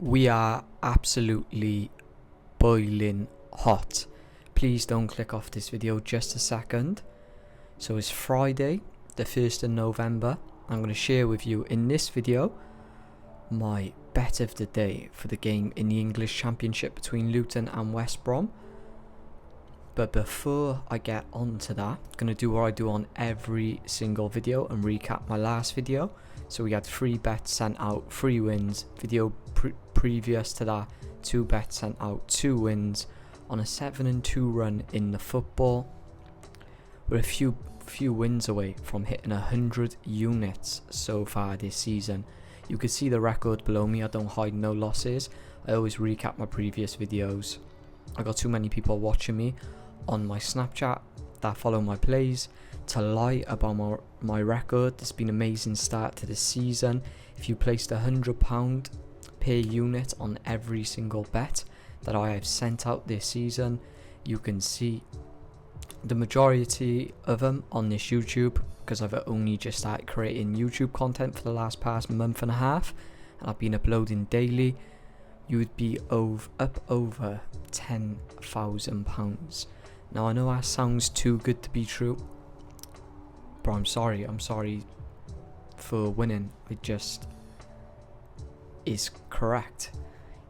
We are absolutely boiling hot. Please don't click off this video just a second. So it's Friday, the 1st of November. I'm going to share with you in this video my bet of the day for the game in the English Championship between Luton and West Brom. But before I get on to that, I'm going to do what I do on every single video and recap my last video. So we had 3 bets sent out, 3 wins. Video previous to that, 2 bets sent out, 2 wins on a 7-2 run in the football. We're a few wins away from hitting 100 units so far this season. You can see the record below me. I don't hide no losses. I always recap my previous videos. I got too many people watching me on my Snapchat that follow my plays to lie about my record. It's been an amazing start to the season. If you placed £100 per unit on every single bet that I have sent out this season, you can see the majority of them on this YouTube, because I've only just started creating YouTube content for the past month and a half, and I've been uploading daily. You would be up over £10,000. Now I know that sounds too good to be true, but I'm sorry for winning. It just is correct.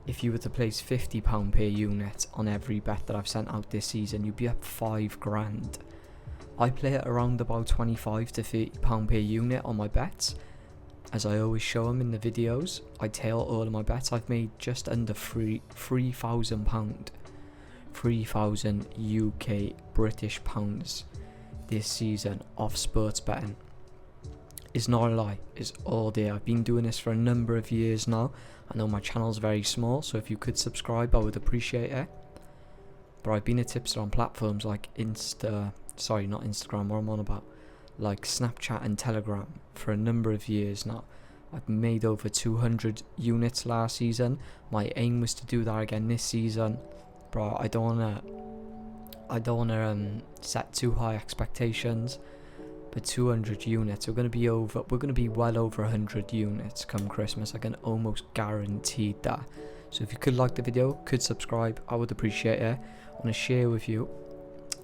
If you were to place £50 per unit on every bet that I've sent out this season, you'd be up £5,000. I play at around about £25 to £30 per unit on my bets. As I always show them in the videos, I tail all of my bets. I've made just under £3,000, 3,000 UK British pounds this season off sports betting. It's not a lie, it's all there. I've been doing this for a number of years now. I know my channel's very small, so if you could subscribe I would appreciate it. But I've been a tipster on platforms like not Instagram, what I'm on about, like Snapchat and Telegram for a number of years now. I've made over 200 units last season. My aim was to do that again this season, but I don't wanna set too high expectations. But 200 units, we're going to be well over 100 units come Christmas. I can almost guarantee that. So if you could like the video, could subscribe, I would appreciate it. I want to share with you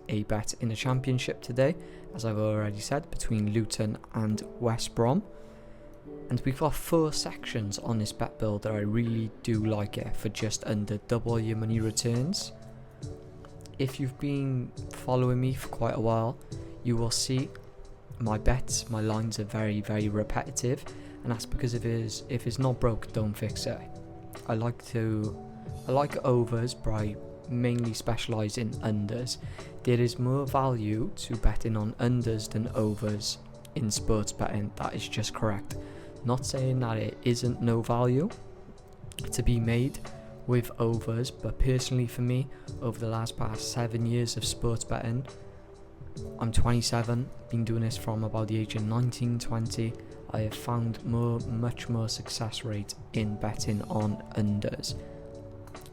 a bet in the Championship today, as I've already said, between Luton and West Brom. And we've got 4 sections on this bet builder. I really do like it for just under double your money returns. If you've been following me for quite a while, you will see my bets, my lines are very, very repetitive, and that's because if it's not broke, don't fix it. I like overs, but I mainly specialise in unders. There is more value to betting on unders than overs in sports betting. That is just correct. Not saying that it isn't no value to be made with overs, but personally for me, over the past 7 years of sports betting, I'm 27, been doing this from about the age of 19, 20. I have found much more success rate in betting on unders.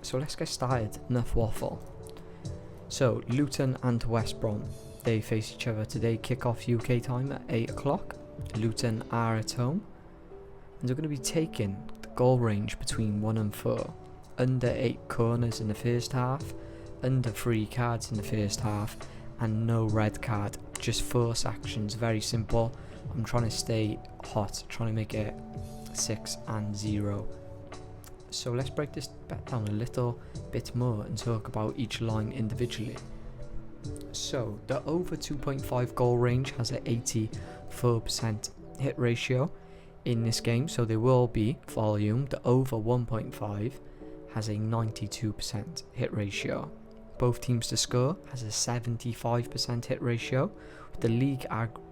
So let's get started, enough waffle. So Luton and West Brom, they face each other today, kick-off UK time at 8 o'clock. Luton are at home, and they're going to be taking the goal range between 1 and 4. Under 8 corners in the first half, under 3 cards in the first half, and no red card, just 4 sections, very simple. I'm trying to stay hot, trying to make it 6-0. So let's break this bet down a little bit more and talk about each line individually. So the over 2.5 goal range has an 84% hit ratio in this game, so there will be volume. The over 1.5 has a 92% hit ratio. Both teams to score has a 75% hit ratio, with the league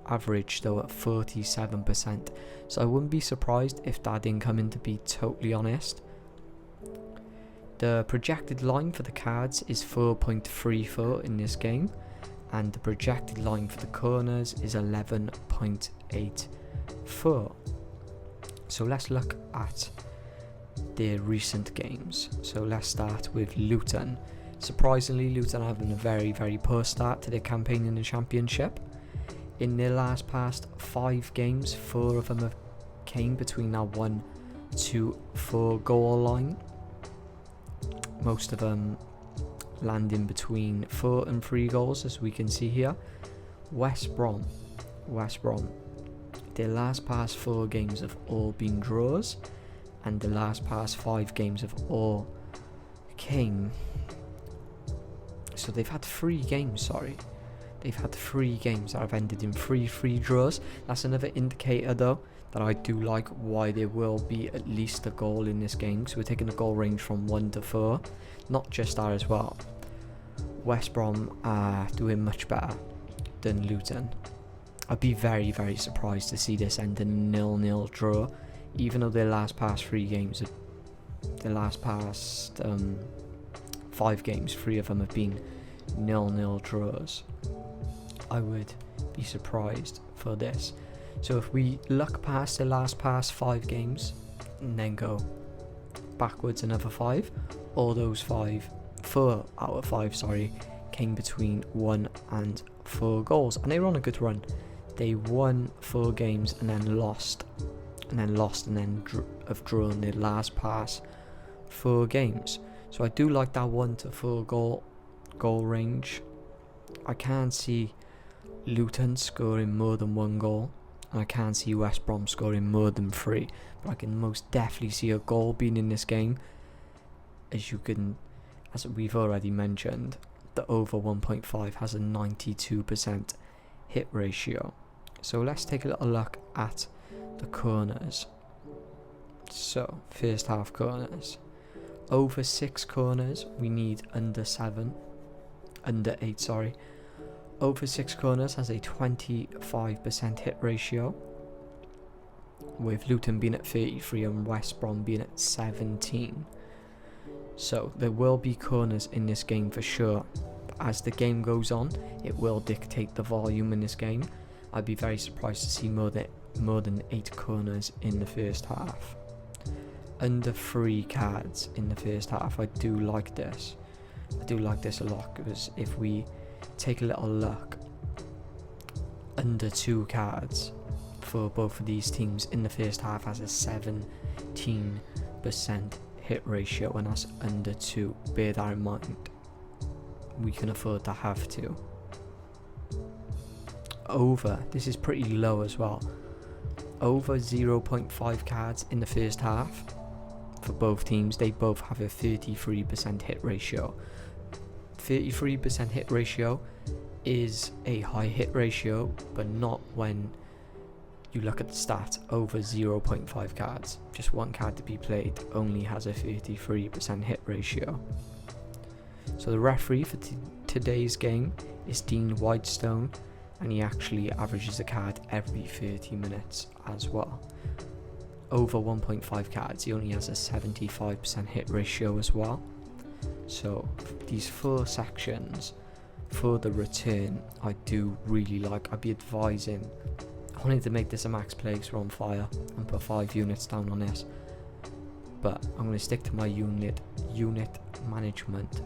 average though at 47%. So I wouldn't be surprised if that didn't come in, to be totally honest. The projected line for the cards is 4.34 in this game, and the projected line for the corners is 11.84. So let's look at their recent games. So let's start with Luton. Surprisingly, Luton are having a very, very poor start to their campaign in the Championship. In their past 5 games, 4 of them have came between that 1 to 4 goal line. most of them landing between 4 and 3 goals, as we can see here. West Brom, their last past 4 games have all been draws, and the last past 5 games have all came. So they've had 3 games, They've had 3 games that have ended in 3-3 draws. That's another indicator, though, that I do like why there will be at least a goal in this game. So we're taking a goal range from 1 to 4. Not just that as well. West Brom are doing much better than Luton. I'd be very, very surprised to see this end in a 0-0 draw. Even though their last past 3 games, their last past 5 games, 3 of them have been 0-0 draws. I would be surprised for this. So if we look past the last past 5 games and then go backwards another 5, all those 4 out of 5 came between 1 and 4 goals, and they were on a good run. They won 4 games and then lost and then have drawn their last past 4 games. So I do like that 1 to 4 goal range. I can't see Luton scoring more than 1 goal, and I can't see West Brom scoring more than 3, but I can most definitely see a goal being in this game. As we've already mentioned, the over 1.5 has a 92% hit ratio. So let's take a little look at the corners. So first half corners, over 6 corners we need under 8. Over 6 corners has a 25% hit ratio, with Luton being at 33 and West Brom being at 17. So there will be corners in this game for sure. But as the game goes on, it will dictate the volume in this game. I'd be very surprised to see more than 8 corners in the first half. Under 3 cards in the first half. I do like this. I do like this a lot, because if we take a little look, under 2 cards for both of these teams in the first half has a 17% hit ratio, and that's under 2. Bear that in mind. We can afford to have to. Over, this is pretty low as well. Over 0.5 cards in the first half for both teams. They both have a 33% hit ratio. 33% hit ratio is a high hit ratio, but not when you look at the stats over 0.5 cards. Just 1 card to be played only has a 33% hit ratio. So the referee for today's game is Dean Whitestone, and he actually averages a card every 30 minutes as well. Over 1.5 cards, he only has a 75% hit ratio as well. So these 4 sections for the return I do really like. I'd be advising, I wanted to make this a max play because we're on fire and put 5 units down on this, but I'm going to stick to my unit management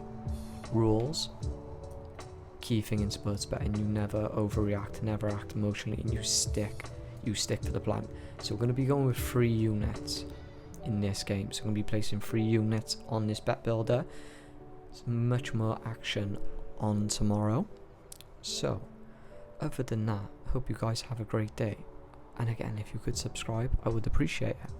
rules. Key thing in sports betting, you never overreact, never act emotionally, and you stick to the plan. So we're going to be going with 3 units in this game. So I'm going to be placing 3 units on this bet builder. There's much more action on tomorrow. So other than that, I hope you guys have a great day, and again, if you could subscribe, I would appreciate it.